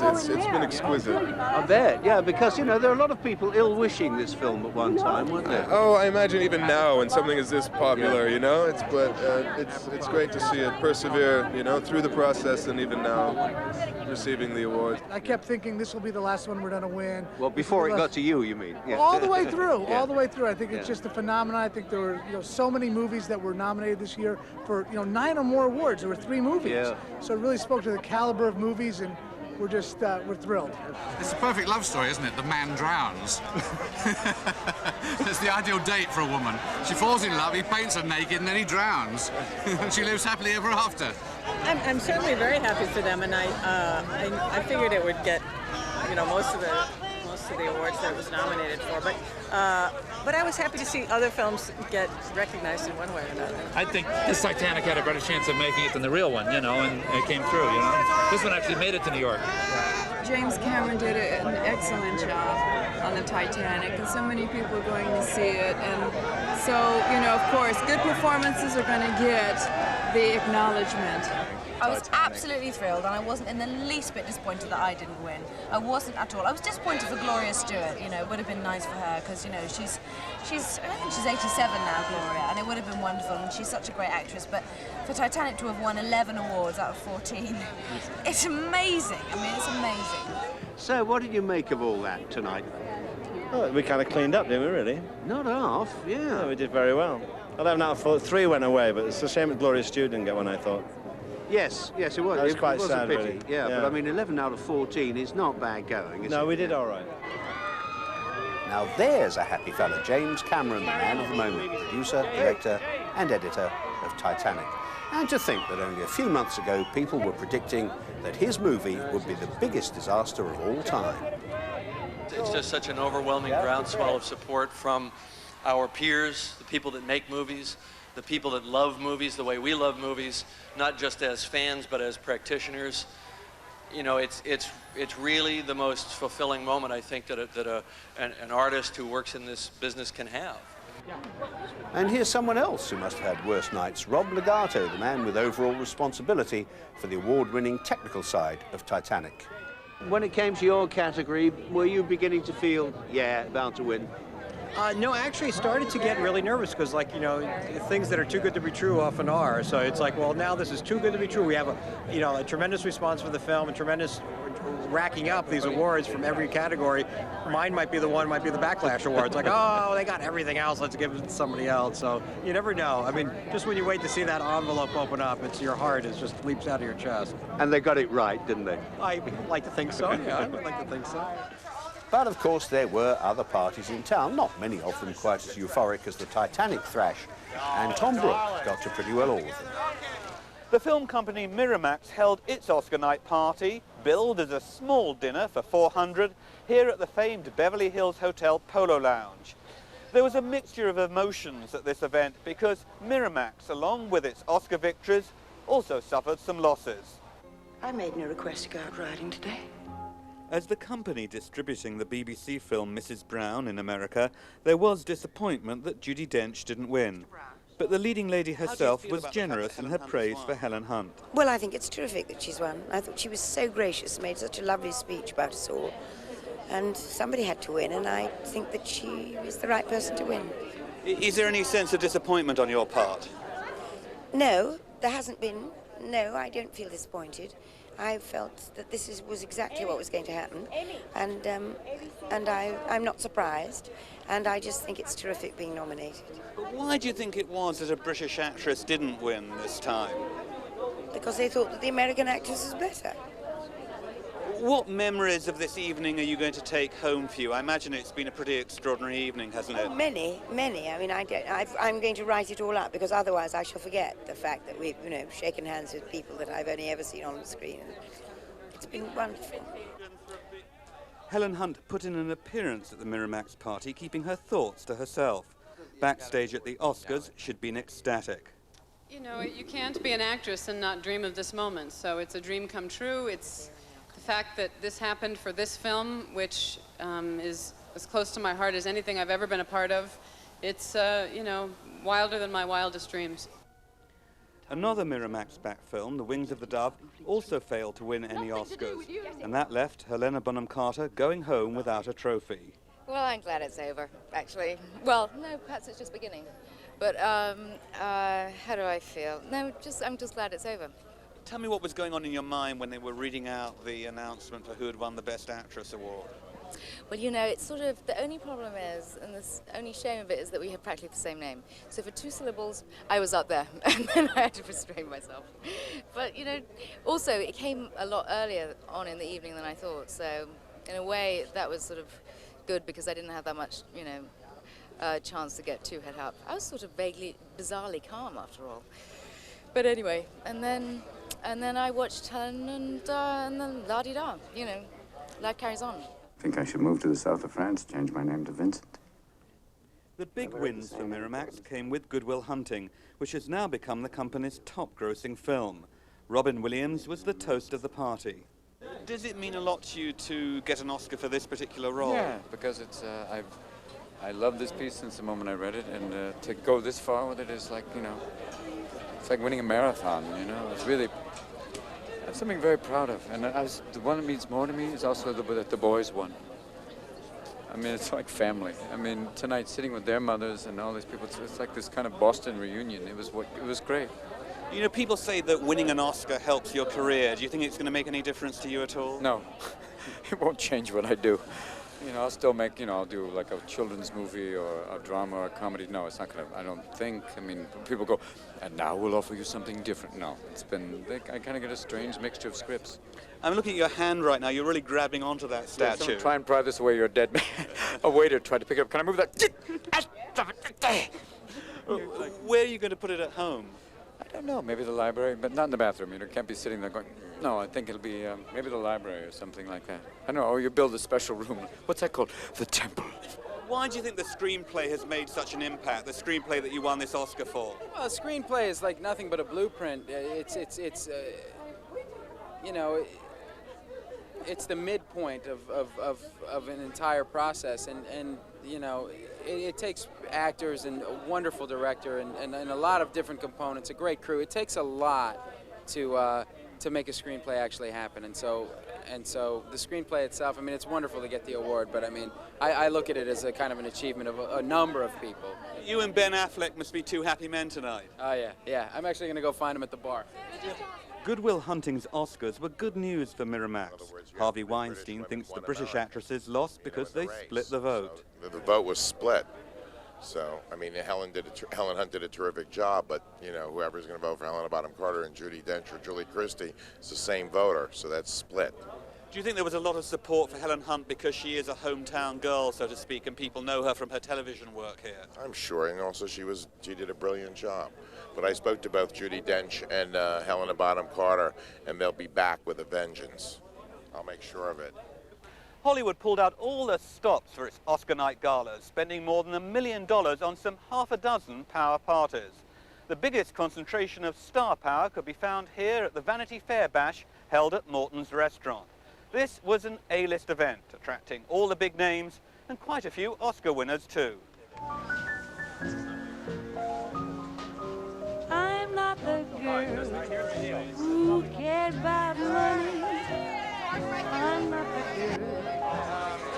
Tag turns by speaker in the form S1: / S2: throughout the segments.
S1: it's been exquisite.
S2: I bet, yeah, because, you know, there are a lot of people ill-wishing this film at one time, weren't there?
S1: Oh, I imagine even now when something is this popular, you know, it's great to see it persevere, you know, through the process and even now receiving the award.
S3: I kept thinking this will be the last one we're going to win.
S2: Well, before it got to you, you mean? Yeah.
S3: All the way through,
S2: Yeah.
S3: all the way through. I think it's just a phenomenon. I think there were, you know, so many movies that were nominated this year for, you know, 9 or more awards. There were 3 movies.
S2: Yeah.
S3: So it really spoke to the caliber of movies, and we're just, we're thrilled.
S4: It's a perfect love story, isn't it? The man drowns. It's the ideal date for a woman. She falls in love, he paints her naked, and then he drowns. And she lives happily ever after.
S5: I'm certainly very happy for them, and I figured it would get, you know, most of the awards that it was nominated for. But I was happy to see other films get recognized in one way or another.
S6: I think this Titanic had a better chance of making it than the real one, you know, and it came through, you know. This one actually made it to New York.
S7: James Cameron did an excellent job on the Titanic, and so many people are going to see it. And so, you know, of course, good performances are going to get the acknowledgement.
S8: I was absolutely thrilled, and I wasn't in the least bit disappointed that I didn't win. I wasn't at all. I was disappointed for Gloria Stewart. You know, it would have been nice for her because, you know, I think she's 87 now, Gloria, and it would have been wonderful, and she's such a great actress. But for Titanic to have won 11 awards out of 14, it's amazing. I mean, it's amazing.
S2: So, what did you make of all that tonight?
S9: Well, we kind of cleaned up, didn't we, really?
S2: Not half, yeah.
S9: Yeah, we did very well. 11 out of 3 went away, but it's a shame that Gloria Stewart didn't get one, I thought.
S2: Yes, it was.
S9: That was quite
S2: it was
S9: sad,
S2: a pity.
S9: really.
S2: Yeah,
S9: Yeah.
S2: but I mean, 11 out of 14 is not bad going, is it?
S9: No, we did all right.
S10: Now there's a happy fella, James Cameron, the man of the moment, producer, director and editor of Titanic. And to think that only a few months ago people were predicting that his movie would be the biggest disaster of all time.
S11: It's just such an overwhelming groundswell of support from our peers, the people that make movies, the people that love movies the way we love movies, not just as fans but as practitioners. You know, it's really the most fulfilling moment, I think, that an artist who works in this business can have.
S10: And here's someone else who must have had worse nights, Rob Legato, the man with overall responsibility for the award-winning technical side of Titanic.
S2: When it came to your category, were you beginning to feel, yeah, bound to win?
S12: No, I actually started to get really nervous because, like, you know, things that are too good to be true often are. So it's like, well, now this is too good to be true. We have a tremendous response for the film, a tremendous racking up these awards from every category. Mine might be the Backlash Awards. Like, oh, they got everything else, let's give it to somebody else. So you never know. I mean, just when you wait to see that envelope open up, your heart just leaps out of your chest.
S2: And they got it right, didn't they?
S12: I like to think so, yeah, I would like to think so.
S10: But of course there were other parties in town, not many of them quite as euphoric as the Titanic thrash, and Tom Brooke got to pretty well all of them.
S13: The film company Miramax held its Oscar night party, billed as a small dinner for 400, here at the famed Beverly Hills Hotel Polo Lounge. There was a mixture of emotions at this event because Miramax, along with its Oscar victories, also suffered some losses.
S14: I made no request to go out riding today.
S13: As the company distributing the BBC film Mrs. Brown in America, there was disappointment that Judi Dench didn't win. But the leading lady herself was generous in her praise for Helen Hunt.
S14: Well, I think it's terrific that she's won. I thought she was so gracious, made such a lovely speech about us all. And somebody had to win, and I think that she is the right person to win.
S13: Is there any sense of disappointment on your part?
S14: No, there hasn't been. No, I don't feel disappointed. I felt that this was exactly what was going to happen, and I'm not surprised, and I just think it's terrific being nominated.
S13: But why do you think it was that a British actress didn't win this time?
S14: Because they thought that the American actress was better.
S13: What memories of this evening are you going to take home for you? I imagine it's been a pretty extraordinary evening, hasn't it?
S14: Oh, many. I mean, I'm going to write it all up because otherwise I shall forget the fact that we've, you know, shaken hands with people that I've only ever seen on the screen. It's been wonderful.
S13: Helen Hunt put in an appearance at the Miramax party, keeping her thoughts to herself. Backstage at the Oscars, she'd been ecstatic.
S15: You know, you can't be an actress and not dream of this moment, so it's a dream come true. It's the fact that this happened for this film, which is as close to my heart as anything I've ever been a part of. It's, you know, wilder than my wildest dreams.
S13: Another Miramax-backed film, The Wings of the Dove, also failed to win any Oscars, and that left Helena Bonham Carter going home without a trophy.
S16: Well, I'm glad it's over, actually. Well, no, perhaps it's just beginning. But how do I feel? No, I'm just glad it's over.
S13: Tell me what was going on in your mind when they were reading out the announcement for who had won the Best Actress award.
S16: Well, you know, it's sort of, the only problem is, and the only shame of it is that we have practically the same name. So for 2 syllables, I was up there, and then I had to restrain myself. But, you know, also, it came a lot earlier on in the evening than I thought, so in a way, that was sort of good because I didn't have that much, you know, chance to get too head up. I was sort of vaguely, bizarrely calm after all. But anyway, and then I watched Helen and then la-di-da, you know, life carries on.
S17: I think I should move to the south of France, change my name to Vincent.
S13: The big wins for Miramax came with Good Will Hunting, which has now become the company's top-grossing film. Robin Williams was the toast of the party. Does it mean a lot to you to get an Oscar for this particular role?
S17: Yeah, because it's I love this piece since the moment I read it, and to go this far with it is like, you know, it's like winning a marathon, you know. It's really something very proud of, and the one that means more to me is also that the boys won. I mean, it's like family. I mean, tonight sitting with their mothers and all these people, it's like this kind of Boston reunion. It was great.
S13: You know, people say that winning an Oscar helps your career. Do you think it's going to make any difference to you at all?
S17: No, it won't change what I do. You know, I'll still make, you know, I'll do like a children's movie or a drama or a comedy. No, it's not going to, I don't think. I mean, people go, and now we'll offer you something different. No, it's been, I kind of get a strange mixture of scripts.
S13: I'm looking at your hand right now. You're really grabbing onto that statue.
S17: Yes, try and pry this away. You're a dead man. A waiter tried to pick it up. Can I move that?
S13: Where are you going to put it at home?
S17: I don't know. Maybe the library, but not in the bathroom. You know, can't be sitting there going, no, I think it'll be maybe the library or something like that. I don't know. Or you build a special room. What's that called? The temple.
S13: Why do you think the screenplay has made such an impact, the screenplay that you won this Oscar for?
S18: Well, a screenplay is like nothing but a blueprint. It's you know, it's the midpoint of an entire process, and you know, it takes actors and a wonderful director and a lot of different components, a great crew. It takes a lot to make a screenplay actually happen, and so the screenplay itself, I mean, it's wonderful to get the award, but I mean, I look at it as a kind of an achievement of a number of people.
S13: You and Ben Affleck must be two happy men tonight.
S18: Oh yeah. I'm actually going to go find him at the bar.
S13: Good Will Hunting's Oscars were good news for Miramax. Harvey Weinstein thinks the British actresses lost because they split the vote.
S19: The vote was split. So, I mean, Helen Hunt did a terrific job, but, you know, whoever's going to vote for Helena Bonham Carter and Judi Dench or Julie Christie is the same voter, so that's split.
S13: Do you think there was a lot of support for Helen Hunt because she is a hometown girl, so to speak, and people know her from her television work here?
S19: I'm sure, and also she did a brilliant job. But I spoke to both Judi Dench and Helena Bonham Carter, and they'll be back with a vengeance. I'll make sure of it.
S13: Hollywood pulled out all the stops for its Oscar night galas, spending more than $1 million on some half a dozen power parties. The biggest concentration of star power could be found here at the Vanity Fair Bash held at Morton's Restaurant. This was an A-list event, attracting all the big names and quite a few Oscar winners too.
S20: I'm not the girl who cared about money. I'm not the girl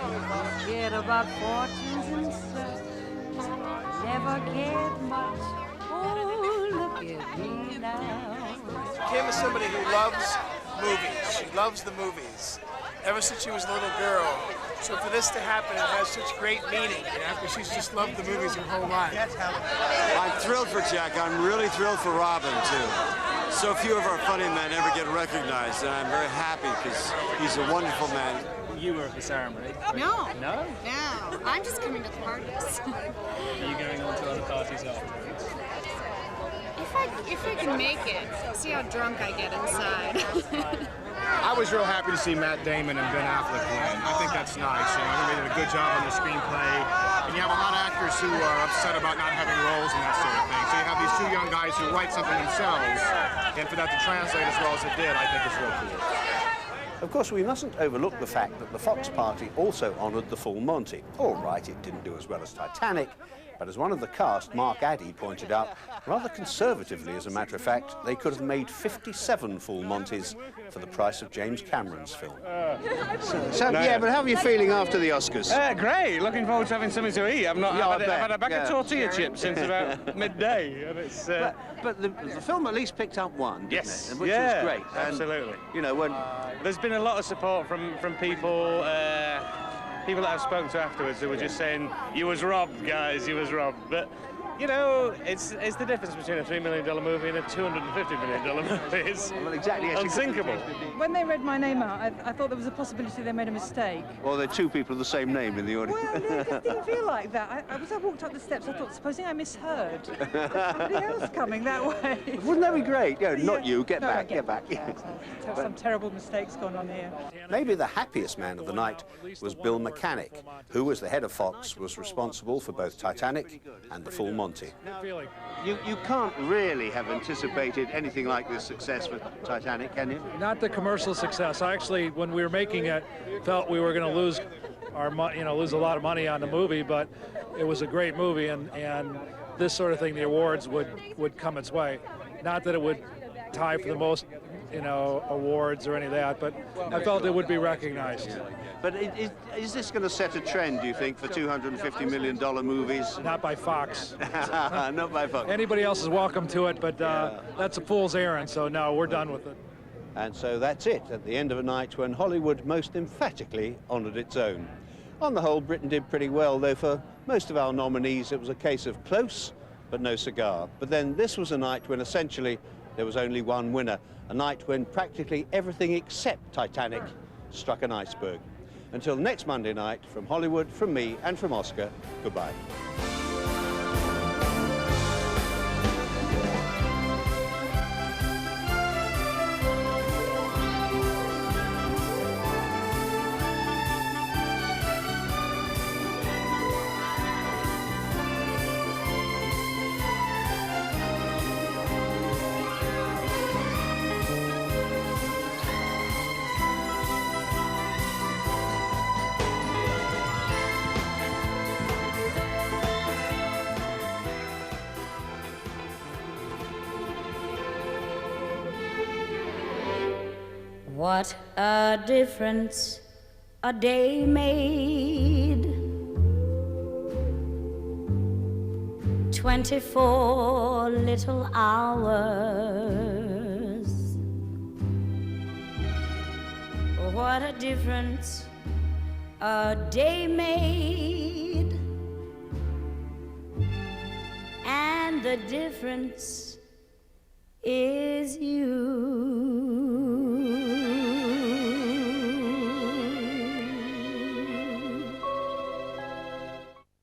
S20: who cared about fortunes and stuff. Never cared much. Oh, look at me now.
S21: Kim is somebody who loves movies. She loves the movies ever since she was a little girl. So for this to happen, it has such great meaning, because she's just loved the movies her whole life.
S22: I'm thrilled for Jack. I'm really thrilled for Robin, too. So few of our funny men ever get recognized, and I'm very happy because he's a wonderful man.
S23: You were at the ceremony?
S24: No.
S23: No?
S24: No. I'm just coming to the parties.
S23: Are you going on to other parties afterwards?
S24: If I can make it, see how drunk I get inside.
S25: I was real happy to see Matt Damon and Ben Affleck win. I think that's nice. You know, I think they did a good job on the screenplay. And you have a lot of actors who are upset about not having roles and that sort of thing. So you have these two young guys who write something themselves, and for that to translate as well as it did, I think is real cool.
S10: Of course, we mustn't overlook the fact that the Fox party also honoured the Full Monty. All right, it didn't do as well as Titanic, But as one of the cast, Mark Addy, pointed out, rather conservatively as a matter of fact, they could have made 57 full Monties for the price of James Cameron's film.
S2: So, yeah, but how are you feeling after the Oscars?
S1: Great. Looking forward to having something to eat. I've had a bag of tortilla chips since about midday. And it's,
S2: but the film at least picked up one, didn't
S1: yes,
S2: it? Which was great. And,
S1: absolutely.
S2: you know, when
S1: there's been a lot of support from people. People that I've spoken to afterwards who were just saying, "You was robbed, guys. You was robbed." But you know, it's the difference between a $3 million movie and a $250 million movie. It's
S2: exactly
S1: unsinkable.
S3: When they read my name out, I thought there was a possibility they made a mistake.
S2: Well, there are two people of the same name in the audience.
S3: Well, no, it just didn't feel like that. As I walked up the steps, I thought, supposing I misheard. Somebody else coming that way.
S2: Wouldn't that be great? Yeah, not you. Get back. Get back.
S3: Some terrible mistakes gone on here.
S10: Maybe the happiest man of the night was Bill Mechanic, who, as the head of Fox, was responsible for both Titanic and The Full Monty.
S2: You can't really have anticipated anything like this success with Titanic, can you?
S4: Not the commercial success. I actually, when we were making it, felt we were going to lose lose a lot of money on the movie, but it was a great movie, and this sort of thing, the awards would come its way. Not that it would tie for the most, awards or any of that, but I felt it would be recognized.
S2: But is this going to set a trend, do you think, for $250 million movies?
S4: Not by Fox.
S2: Not by Fox.
S4: Anybody else is welcome to it, but that's a fool's errand, so no, we're done with it.
S2: And so that's it, at the end of a night when Hollywood most emphatically honoured its own. On the whole, Britain did pretty well, though for most of our nominees it was a case of close but no cigar. But then this was a night when essentially there was only one winner, a night when practically everything except Titanic struck an iceberg. Until next Monday night, from Hollywood, from me and from Oscar, goodbye.
S5: What a difference a day made. 24 little hours. What a difference a day made. And the difference is you.